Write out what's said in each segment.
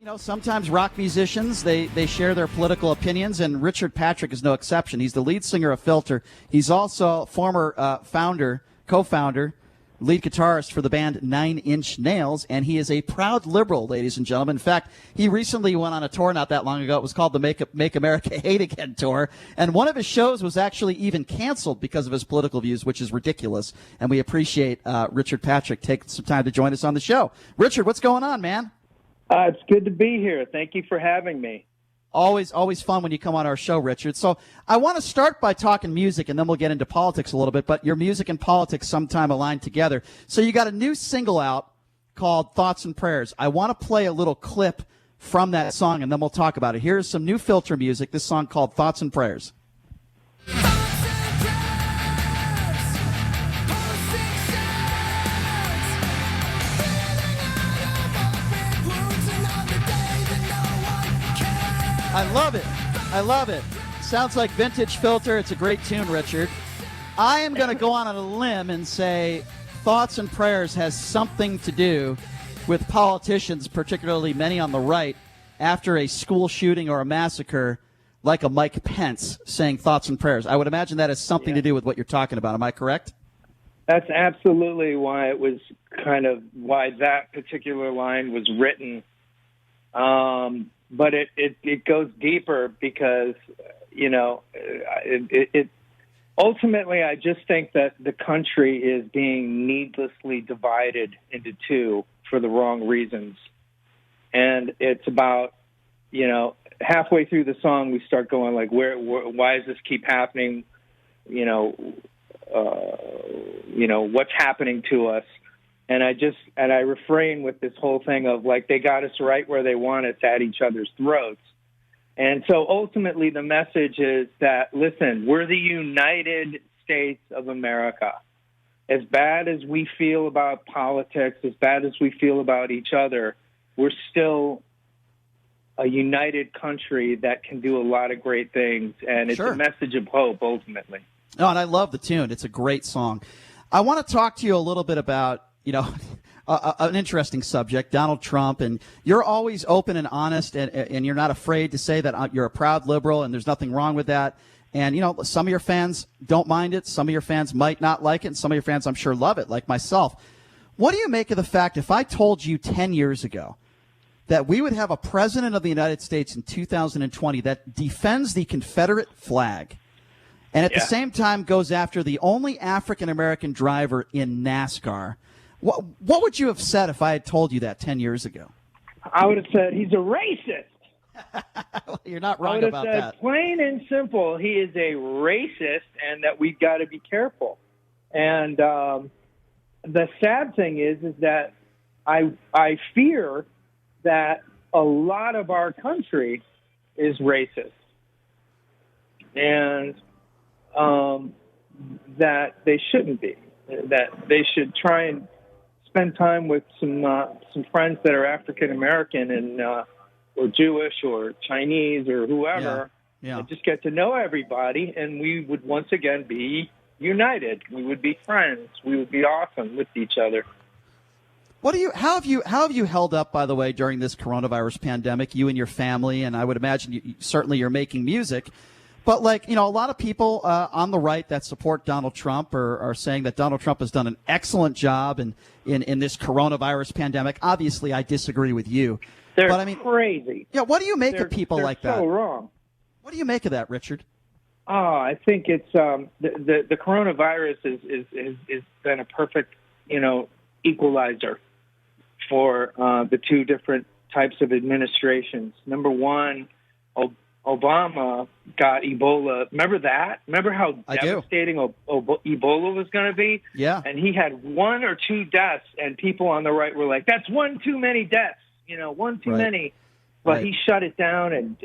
You know, sometimes rock musicians, they share their political opinions, and Richard Patrick is no exception. He's the lead singer of Filter. He's also former co-founder, lead guitarist for the band 9 Inch Nails, and he is a proud liberal, ladies and gentlemen. In fact, he recently went on a tour not that long ago. It was called the Make America Hate Again tour, and one of his shows was actually even canceled because of his political views, which is ridiculous, and we appreciate Richard Patrick taking some time to join us on the show. Richard, what's going on, man? It's good to be here. Thank you for having me. Always fun when you come on our show, Richard. So I want to start by talking music, and then we'll get into politics a little bit, but your music and politics sometime align together. So you got a new single out called Thoughts and Prayers. I want to play a little clip from that song, and then we'll talk about it. Here's some new Filter music, this song called Thoughts and Prayers. I love it. I love it. Sounds like vintage Filter. It's a great tune, Richard. I am going to go on a limb and say Thoughts and Prayers has something to do with politicians, particularly many on the right, after a school shooting or a massacre, like a Mike Pence saying Thoughts and Prayers. I would imagine that has something to do with what you're talking about. Am I correct? That's absolutely why why that particular line was written. But it goes deeper because, ultimately, I just think that the country is being needlessly divided into two for the wrong reasons. And it's about, halfway through the song, we start going like, why does this keep happening? What's happening to us? And I refrain with this whole thing of like, they got us right where they want us, at each other's throats. And so ultimately the message is that, listen, we're the United States of America. As bad as we feel about politics, as bad as we feel about each other, we're still a united country that can do a lot of great things. And it's a message of hope, ultimately. Oh, and I love the tune. It's a great song. I want to talk to you a little bit about, an interesting subject, Donald Trump, and you're always open and honest, and you're not afraid to say that you're a proud liberal, and there's nothing wrong with that. And, some of your fans don't mind it. Some of your fans might not like it, and some of your fans, I'm sure, love it, like myself. What do you make of the fact, if I told you 10 years ago that we would have a president of the United States in 2020 that defends the Confederate flag and at the same time goes after the only African-American driver in NASCAR, what would you have said if I had told you that 10 years ago? I would have said he's a racist. Well, you're not wrong about that. I would have said, plain and simple, he is a racist, and that we've got to be careful. And the sad thing is that I fear that a lot of our country is racist, and that they shouldn't be. That they should try and spend time with some friends that are African American and or Jewish or Chinese or whoever, and just get to know everybody, and we would once again be united. We would be friends. We would be awesome with each other. How have you held up, by the way, during this coronavirus pandemic? You and your family, and I would imagine certainly you're making music. But, a lot of people on the right that support Donald Trump are saying that Donald Trump has done an excellent job in this coronavirus pandemic. Obviously, I disagree with you. They're crazy. Yeah, what do you make of people like that? They're so wrong. What do you make of that, Richard? Oh, I think it's the coronavirus is been a perfect, equalizer for the two different types of administrations. Number one, Obama got Ebola. Remember that? Remember how devastating Ebola was going to be? Yeah. And he had 1 or 2 deaths, and people on the right were like, that's one too many deaths, one too many. But he shut it down and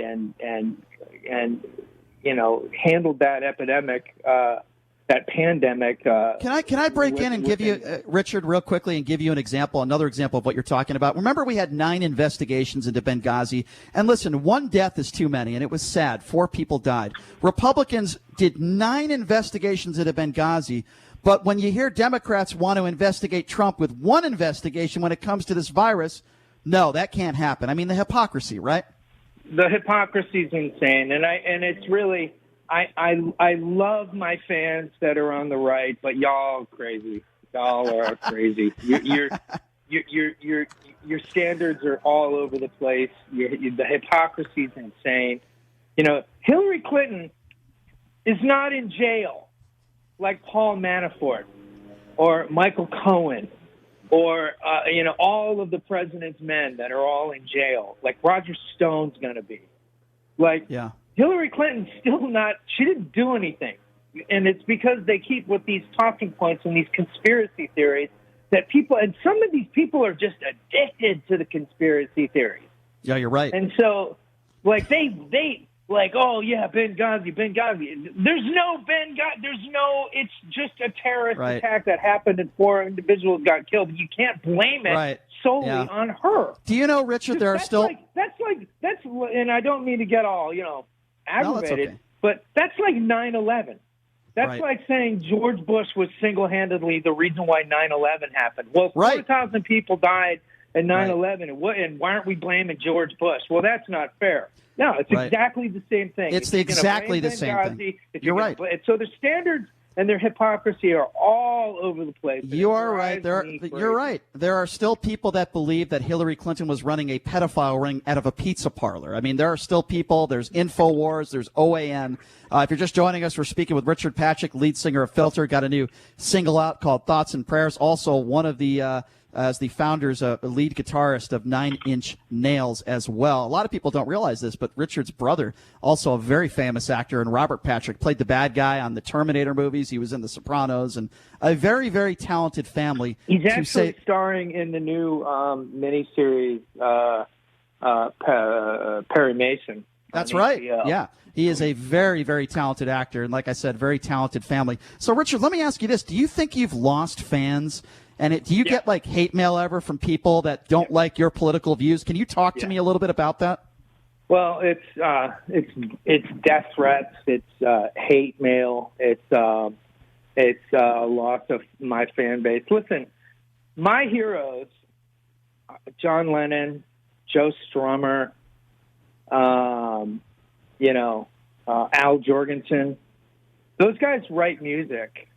handled that epidemic, that pandemic. Can I break in and give you, Richard, real quickly, and give you another example of what you're talking about? Remember, we had 9 investigations into Benghazi, and listen, 1 death is too many, and it was sad. 4 people died. Republicans did 9 investigations into Benghazi, but when you hear Democrats want to investigate Trump with 1 investigation when it comes to this virus, No, that can't happen. I mean, the hypocrisy, right? The hypocrisy is insane, and it's really I love my fans that are on the right, but y'all are crazy. Y'all are crazy. Your standards are all over the place. The hypocrisy is insane. You know, Hillary Clinton is not in jail like Paul Manafort or Michael Cohen or, all of the president's men that are all in jail, like Roger Stone's going to be. Like, yeah. Hillary Clinton's still not, she didn't do anything. And it's because they keep with these talking points and these conspiracy theories that people, and some of these people are just addicted to the conspiracy theories. Yeah, you're right. And so, like, they like, oh, yeah, Benghazi. There's no Benghazi. It's just a terrorist attack that happened and 4 individuals got killed. You can't blame it solely on her. Do you know, Richard, there are still... and I don't mean to get all, aggravated, but that's like 9/11. That's like saying George Bush was single-handedly the reason why 9/11 happened. Well, 4,000 people died in 9/11, and why aren't we blaming George Bush? Well, that's not fair. No, it's exactly the same thing. It's exactly the same thing. You're right. So the standards and their hypocrisy are all over the place. You are right. You're right. There are still people that believe that Hillary Clinton was running a pedophile ring out of a pizza parlor. I mean, there are still people. There's InfoWars. There's OAN. If you're just joining us, we're speaking with Richard Patrick, lead singer of Filter. Got a new single out called Thoughts and Prayers. Also, one of the as the founders, lead guitarist of 9 Inch Nails as well. A lot of people don't realize this, but Richard's brother, also a very famous actor, and Robert Patrick, played the bad guy on the Terminator movies. He was in The Sopranos, and a very, very talented family. He's actually starring in the new miniseries Perry Mason. That's right. Yeah. He is a very, very talented actor, and like I said, very talented family. So, Richard, let me ask you this. Do you think you've lost fans? And do you get, like, hate mail ever from people that don't like your political views? Can you talk to me a little bit about that? Well, it's death threats, it's hate mail, it's loss of my fan base. Listen, my heroes, John Lennon, Joe Strummer, Al Jorgensen, those guys write music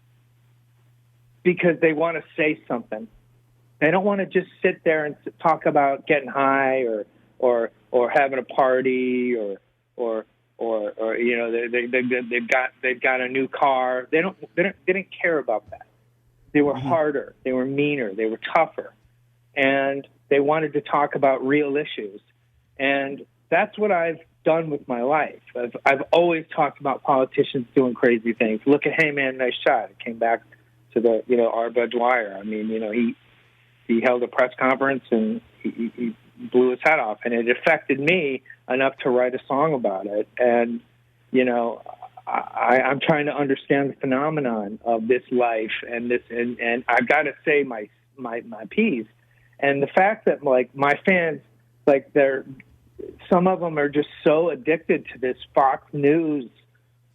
because they want to say something. They don't want to just sit there and talk about getting high or having a party or they've got a new car. They didn't care about that. They were harder. They were meaner. They were tougher, and they wanted to talk about real issues. And that's what I've done with my life. I've always talked about politicians doing crazy things. Look at Hey Man, Nice Shot. It came back to the our Bud Dwyer. I mean, he held a press conference and he blew his head off, and it affected me enough to write a song about it. And I'm trying to understand the phenomenon of this life and this, and I've got to say my piece. And the fact that like my fans, like some of them are just so addicted to this Fox News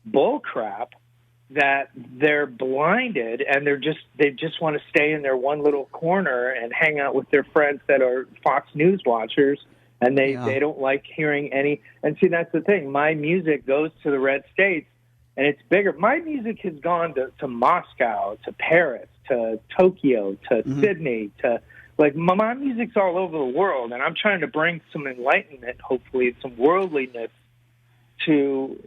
bull crap that they're blinded and they just want to stay in their one little corner and hang out with their friends that are Fox News watchers, and they don't like hearing any. And see, that's the thing. My music goes to the red states, and it's bigger. My music has gone to Moscow, to Paris, to Tokyo, to Sydney, to like my music's all over the world, and I'm trying to bring some enlightenment, hopefully some worldliness to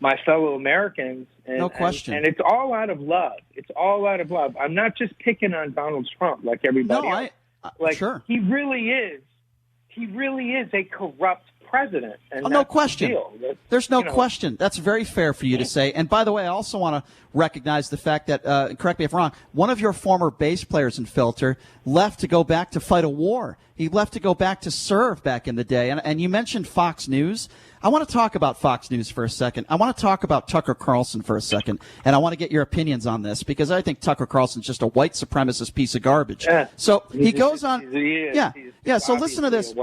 my fellow Americans. And, no question. And it's all out of love. It's all out of love. I'm not just picking on Donald Trump like everybody else. Sure. He really is a corrupt president. And no question. There's no question. That's very fair for you to say. And by the way, I also want to recognize the fact that, correct me if I'm wrong, one of your former bass players in Filter left to go back to fight a war. He left to go back to serve back in the day. And you mentioned Fox News. I want to talk about Fox News for a second. I want to talk about Tucker Carlson for a second, and I want to get your opinions on this because I think Tucker Carlson's just a white supremacist piece of garbage. Yeah. So he goes on. He's so listen to this.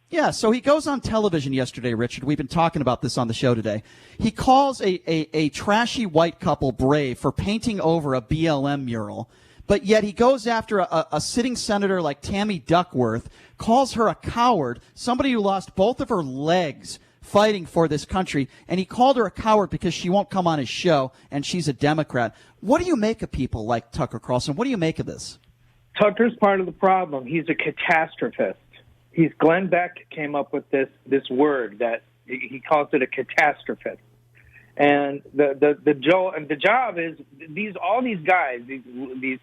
Yeah, so he goes on television yesterday, Richard. We've been talking about this on the show today. He calls a trashy white couple brave for painting over a BLM mural but yet he goes after a sitting senator like Tammy Duckworth, calls her a coward, somebody who lost both of her legs fighting for this country, and he called her a coward because she won't come on his show, and she's a Democrat. What do you make of people like Tucker Carlson? What do you make of this? Tucker's part of the problem. He's a catastrophist. Glenn Beck came up with this word that he calls it a catastrophist. And the job is all these guys, these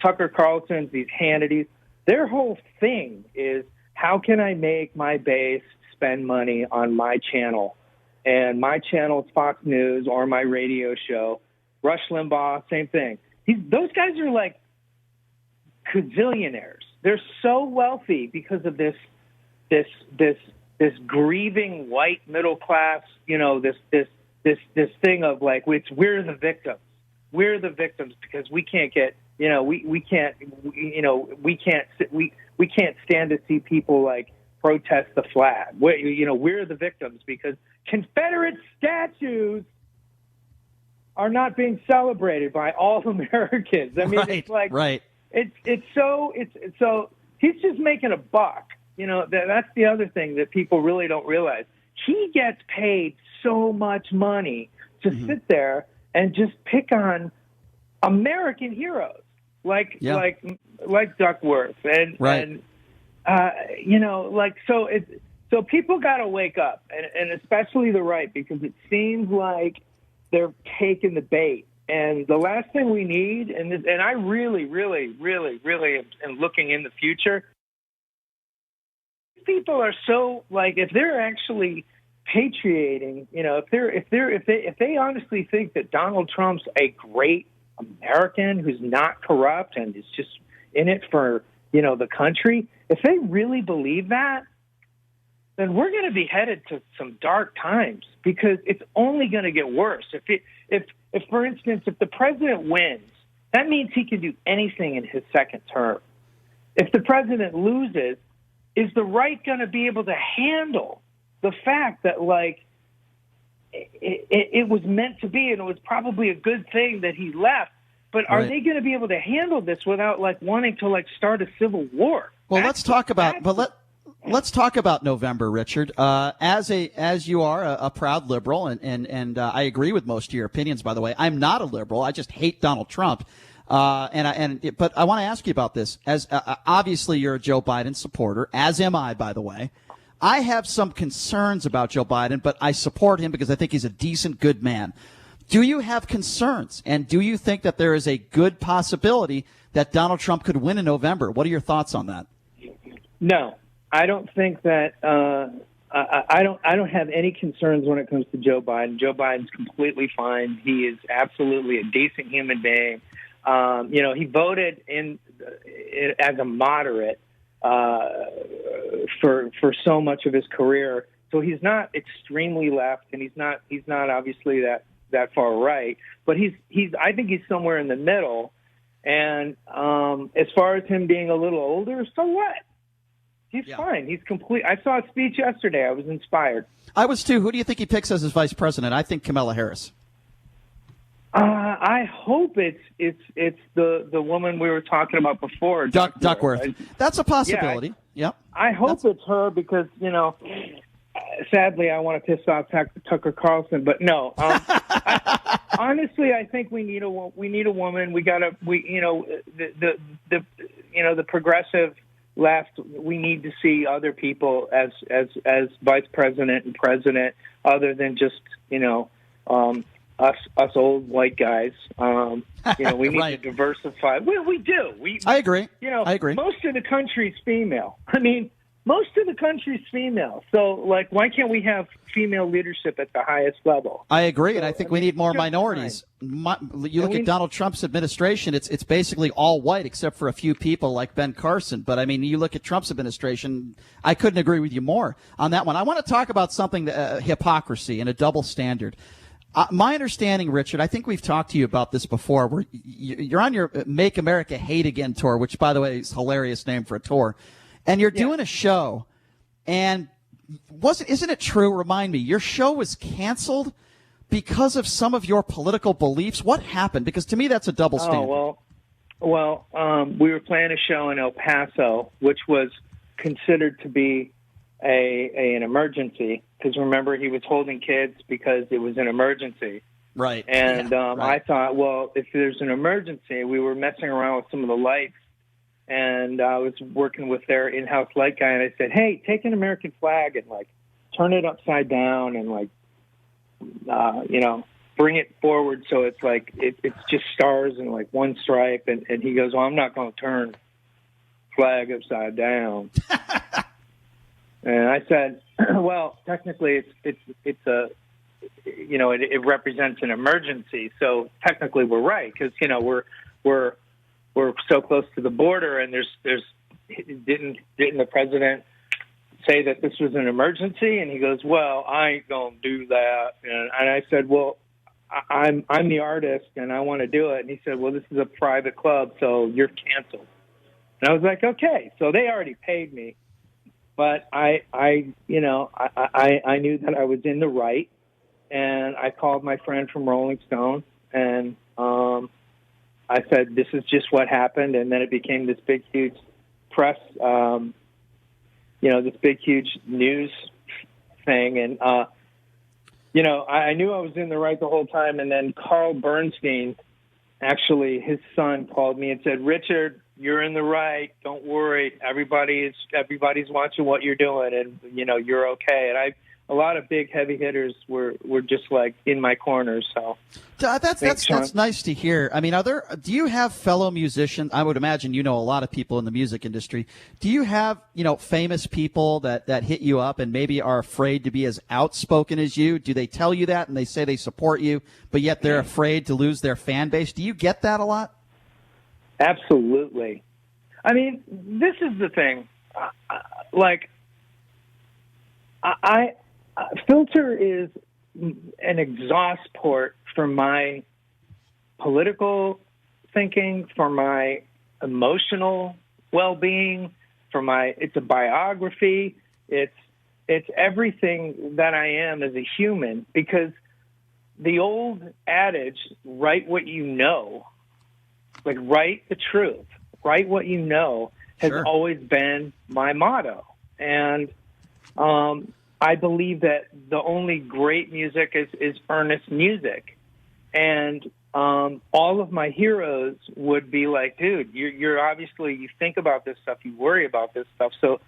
Tucker Carlsons, these Hannitys, their whole thing is, how can I make my base spend money on my channel? And my channel is Fox News or my radio show. Rush Limbaugh, same thing. Those guys are like gazillionaires. They're so wealthy because of this grieving white middle class, this thing of like, we're the victims. We're the victims because we can't get, we can't stand to see people like protest the flag. We're the victims because Confederate statues are not being celebrated by all Americans. I mean, right, it's like, right. It's so he's just making a buck. That's the other thing that people really don't realize. He gets paid so much money to sit there and just pick on American heroes like Duckworth and right. so people got to wake up, and especially the right, because it seems like they're taking the bait. And the last thing we need, and I really, really, really, really am looking in the future. People are so like, if they're actually patrioting, if they honestly think that Donald Trump's a great American who's not corrupt and is just in it for the country, if they really believe that, then we're going to be headed to some dark times, because it's only going to get worse. If, for instance, if the president wins, that means he can do anything in his second term. If the president loses, is the right going to be able to handle the fact that, like, it was meant to be, and it was probably a good thing that he left, but are they going to be able to handle this without, like, wanting to, like, start a civil war? Well, let's talk about November, Richard. As you are a proud liberal, and I agree with most of your opinions. By the way, I'm not a liberal. I just hate Donald Trump. But I want to ask you about this. As obviously you're a Joe Biden supporter, as am I. By the way, I have some concerns about Joe Biden, but I support him because I think he's a decent, good man. Do you have concerns, and do you think that there is a good possibility that Donald Trump could win in November? What are your thoughts on that? No. I don't think that I don't have any concerns when it comes to Joe Biden. Joe Biden's completely fine. He is absolutely a decent human being. He voted as a moderate for so much of his career, so he's not extremely left, and he's not obviously that far right. But I think he's somewhere in the middle. And as far as him being a little older, so what? He's fine. He's complete. I saw a speech yesterday. I was inspired. I was too. Who do you think he picks as his vice president? I think Kamala Harris. I hope it's the woman we were talking about before, Duckworth. That's a possibility. I hope it's her because sadly I want to piss off Tucker Carlson, but no. Honestly, I think we need a woman. The progressive left, we need to see other people as vice president and president, other than just us old white guys. We need to diversify. We do. I agree. I agree. Most of the country's female. Most of the country's female. So, like, why can't we have female leadership at the highest level? I agree, and I think we need more minorities. You look at Donald Trump's administration, it's basically all white except for a few people like Ben Carson. But, you look at Trump's administration, I couldn't agree with you more on that one. I want to talk about something, hypocrisy and a double standard. My understanding, Richard, I think we've talked to you about this before, where you're on your Make America Hate Again tour, which, by the way, is a hilarious name for a tour. And you're doing a show, and isn't it true? Remind me, your show was canceled because of some of your political beliefs. What happened? Because to me, that's a double standard. Oh, well, Well, we were playing a show in El Paso, which was considered to be an emergency, because remember, he was holding kids because it was an emergency. Right. And right. I thought, well, if there's an emergency, we were messing around with some of the lights, and I was working with their in-house light guy, and I said, hey, take an American flag and, like, turn it upside down and, like, bring it forward so it's like it's just stars and, like, one stripe. And he goes, well, I'm not going to turn flag upside down. And I said, well, technically it's a, it represents an emergency. So technically we're right, because, we're so close to the border, and didn't the president say that this was an emergency? And he goes, well, I ain't going to do that. And I said, well, I'm the artist and I want to do it. And he said, well, this is a private club, so you're canceled. And I was like, okay. So they already paid me, but I knew that I was in the right, and I called my friend from Rolling Stone, and I said, this is just what happened. And then it became this big, huge press, this big, huge news thing. And, I knew I was in the right the whole time. And then Carl Bernstein, actually, his son, called me and said, Richard, you're in the right. Don't worry. Everybody's watching what you're doing, and, you're okay. And a lot of big heavy hitters were just, like, in my corner. So that's nice to hear. I mean, do you have fellow musicians? I would imagine a lot of people in the music industry. Do you have, famous people that hit you up and maybe are afraid to be as outspoken as you? Do they tell you that and they say they support you, but yet they're afraid to lose their fan base? Do you get that a lot? Absolutely. I mean, this is the thing. Filter is an exhaust port for my political thinking, for my emotional well-being, it's a biography. It's everything that I am as a human, because the old adage, write what you know, like write the truth, write what you know, has always been my motto. And, I believe that the only great music is earnest music. And all of my heroes would be like, dude, you're obviously, you think about this stuff, you worry about this stuff, so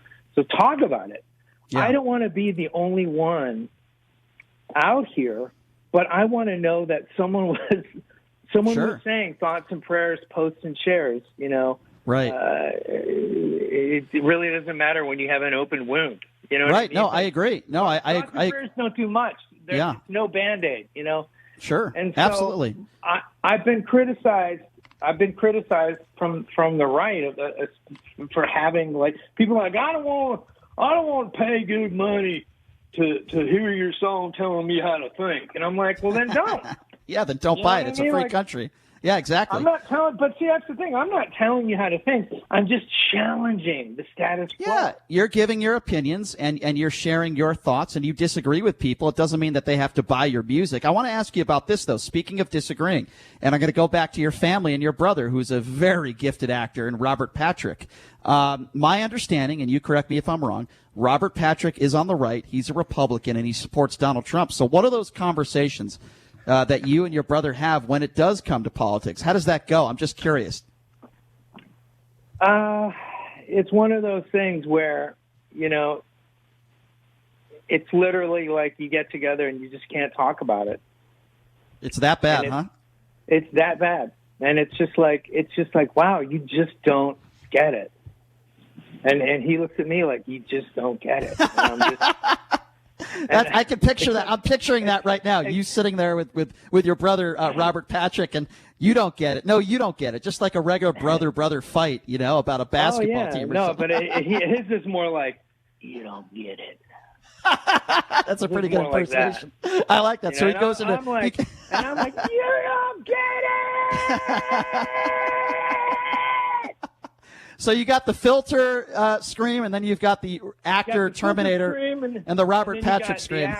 talk about it. Yeah. I don't want to be the only one out here, but I want to know that someone was saying thoughts and prayers, posts and shares, Right. It really doesn't matter when you have an open wound. Right. What I mean? No, I agree. No, I prayers don't do much. There's no Band-Aid, Sure. And so absolutely. I've been criticized. From the right for having, like, people are like, I don't want to pay good money to hear your song telling me how to think. And I'm like, well, then don't. Yeah, then don't buy it. It's a free country. Yeah, exactly. I'm not telling, but see, that's the thing. I'm not telling you how to think. I'm just challenging the status quo. Yeah, you're giving your opinions and you're sharing your thoughts, and you disagree with people. It doesn't mean that they have to buy your music. I want to ask you about this, though. Speaking of disagreeing, and I'm going to go back to your family and your brother, who's a very gifted actor, and Robert Patrick. My understanding, and you correct me if I'm wrong, Robert Patrick is on the right. He's a Republican, and he supports Donald Trump. So what are those conversations that you and your brother have when it does come to politics? How does that go? I'm just curious. It's one of those things where, it's literally like you get together and you just can't talk about it. It's that bad, huh? It's that bad. And it's just like, wow, you just don't get it. And he looks at me like, you just don't get it. And I'm just... I can picture that. I'm picturing that right now. You sitting there with your brother, Robert Patrick, and you don't get it. No, you don't get it. Just like a regular brother fight, about a basketball team. No, but his is more like, you don't get it. That's a pretty good impersonation. Like I like that. So he goes into. I'm like, you don't get it. So you got the filter scream, and then you've got the actor Terminator and the Robert Patrick scream.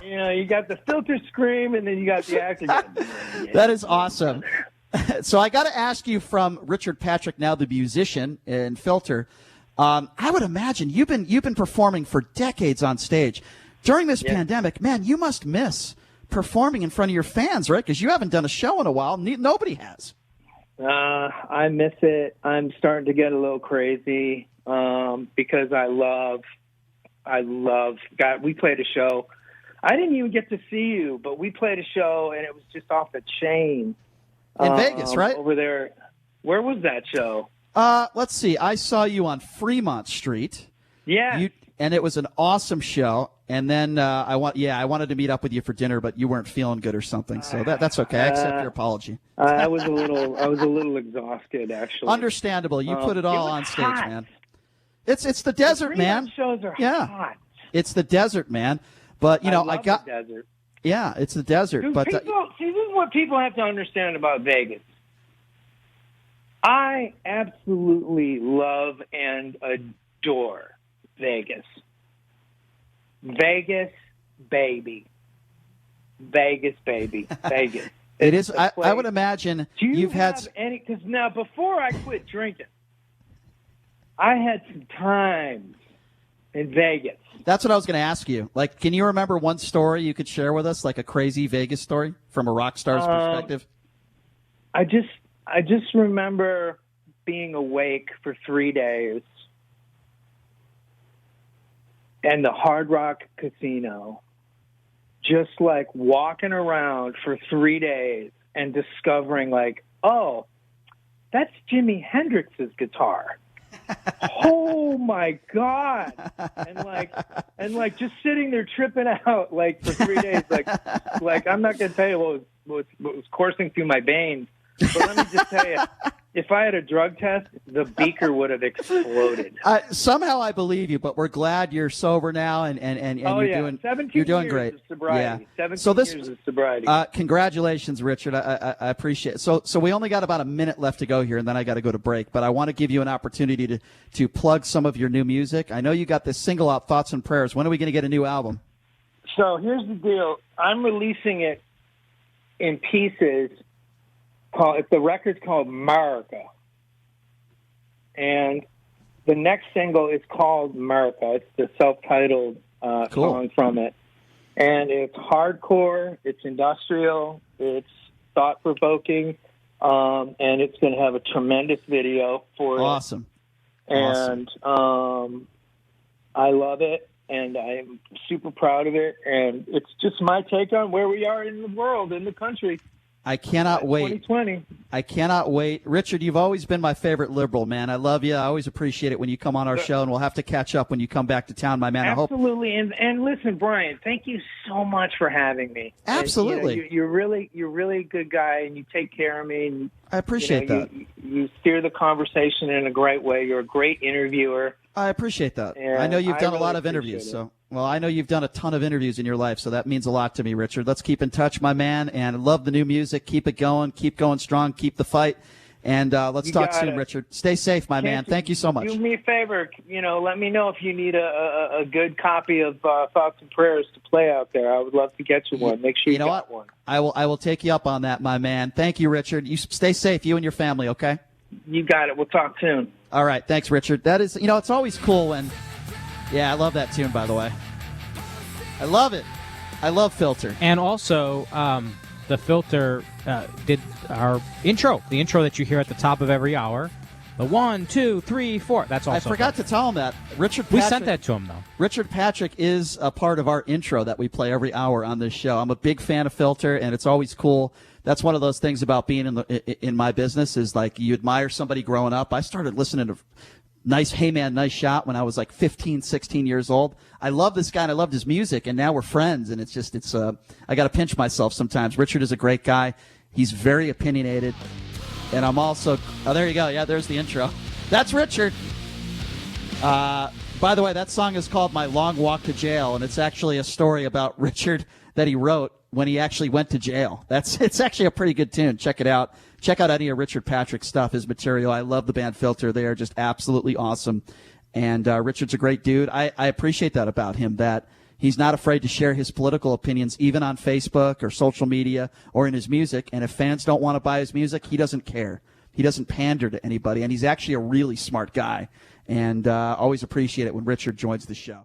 You got the filter scream, and then you got the actor. That is awesome. So I got to ask you, from Richard Patrick, now the musician and Filter, I would imagine you've been performing for decades on stage. During this pandemic, man, you must miss performing in front of your fans, right? Because you haven't done a show in a while. Nobody has. I miss it. I'm starting to get a little crazy because I love. God, we played a show. I didn't even get to see you, but we played a show, and it was just off the chain. In Vegas, right? Over there. Where was that show? Let's see. I saw you on Fremont Street. Yeah. And it was an awesome show. And then I wanted to meet up with you for dinner, but you weren't feeling good or something. So that's okay. I accept your apology. I was a little exhausted, actually. Understandable. You put it all on stage, hot. man. It's the desert, man. Shows are hot. It's the desert, man. But I got the desert. Yeah, it's the desert. Dude, but see, this is what people have to understand about Vegas. I absolutely love and adore Vegas. Vegas, baby. Vegas, baby. Vegas. It is. I would imagine you've had any. Because now, before I quit drinking, I had some time in Vegas. That's what I was going to ask you. Like, can you remember one story you could share with us, like a crazy Vegas story from a rock star's perspective? I just remember being awake for 3 days and the Hard Rock Casino, just like walking around for 3 days and discovering, like, oh, that's Jimi Hendrix's guitar. Oh my God. And like just sitting there tripping out like for 3 days, like I'm not gonna tell you what was coursing through my veins, but let me just tell you, if I had a drug test, the beaker would have exploded. Somehow I believe you, but we're glad you're sober now, and you're doing great. Of sobriety. Yeah. 17 years of sobriety. Congratulations, Richard. I appreciate it. So we only got about a minute left to go here, and then I got to go to break. But I want to give you an opportunity to plug some of your new music. I know you got this single out, Thoughts and Prayers. When are we going to get a new album? So here's the deal. I'm releasing it in pieces. The record's called America, and the next single is called America. It's the self-titled song from it, and it's hardcore, it's industrial, it's thought-provoking, and it's going to have a tremendous video for it. Awesome. And I love it, and I'm super proud of it, and it's just my take on where we are in the world, in the country. I cannot wait. 2020. I cannot wait. Richard, you've always been my favorite liberal, man. I love you. I always appreciate it when you come on our show, and we'll have to catch up when you come back to town, my man. Absolutely. And listen, Brian, thank you so much for having me. Absolutely. And, you're really a good guy, and you take care of me. And, I appreciate that. You steer the conversation in a great way. You're a great interviewer. I appreciate that. And I know you've done a lot of appreciate interviews, Well, I know you've done a ton of interviews in your life, so that means a lot to me, Richard. Let's keep in touch, my man, and love the new music. Keep it going. Keep going strong. Keep the fight. And let's talk soon, Richard. Stay safe, my man. Thank you so much. Do me a favor. Let me know if you need a good copy of Thoughts and Prayers to play out there. I would love to get you one. Make sure you got one. I will take you up on that, my man. Thank you, Richard. You stay safe, you and your family, okay? You got it. We'll talk soon. All right. Thanks, Richard. That is, it's always cool when, I love that tune, by the way. I love it. I love Filter. And also, the Filter did our intro, the intro that you hear at the top of every hour. The 1, 2, 3, 4. That's also. I forgot to tell him that. Richard Patrick, we sent that to him, though. Richard Patrick is a part of our intro that we play every hour on this show. I'm a big fan of Filter, and it's always cool. That's one of those things about being in my business is like you admire somebody growing up. I started listening to nice Hey Man, Nice Shot when I was like 15, 16 years old. I love this guy and I loved his music, and now we're friends, and I got to pinch myself sometimes. Richard is a great guy. He's very opinionated, and I'm also, there you go. Yeah, there's the intro. That's Richard. By the way, that song is called My Long Walk to Jail, and it's actually a story about Richard that he wrote when he actually went to jail. It's actually a pretty good tune. Check it out. Check out any of Richard Patrick's stuff, his material. I love the band Filter. They are just absolutely awesome. And Richard's a great dude. I appreciate that about him, that He's not afraid to share his political opinions, even on Facebook or social media or in his music. And if fans don't want to buy his music, he doesn't care. He doesn't pander to anybody, and he's actually a really smart guy. And always appreciate it when Richard joins the show.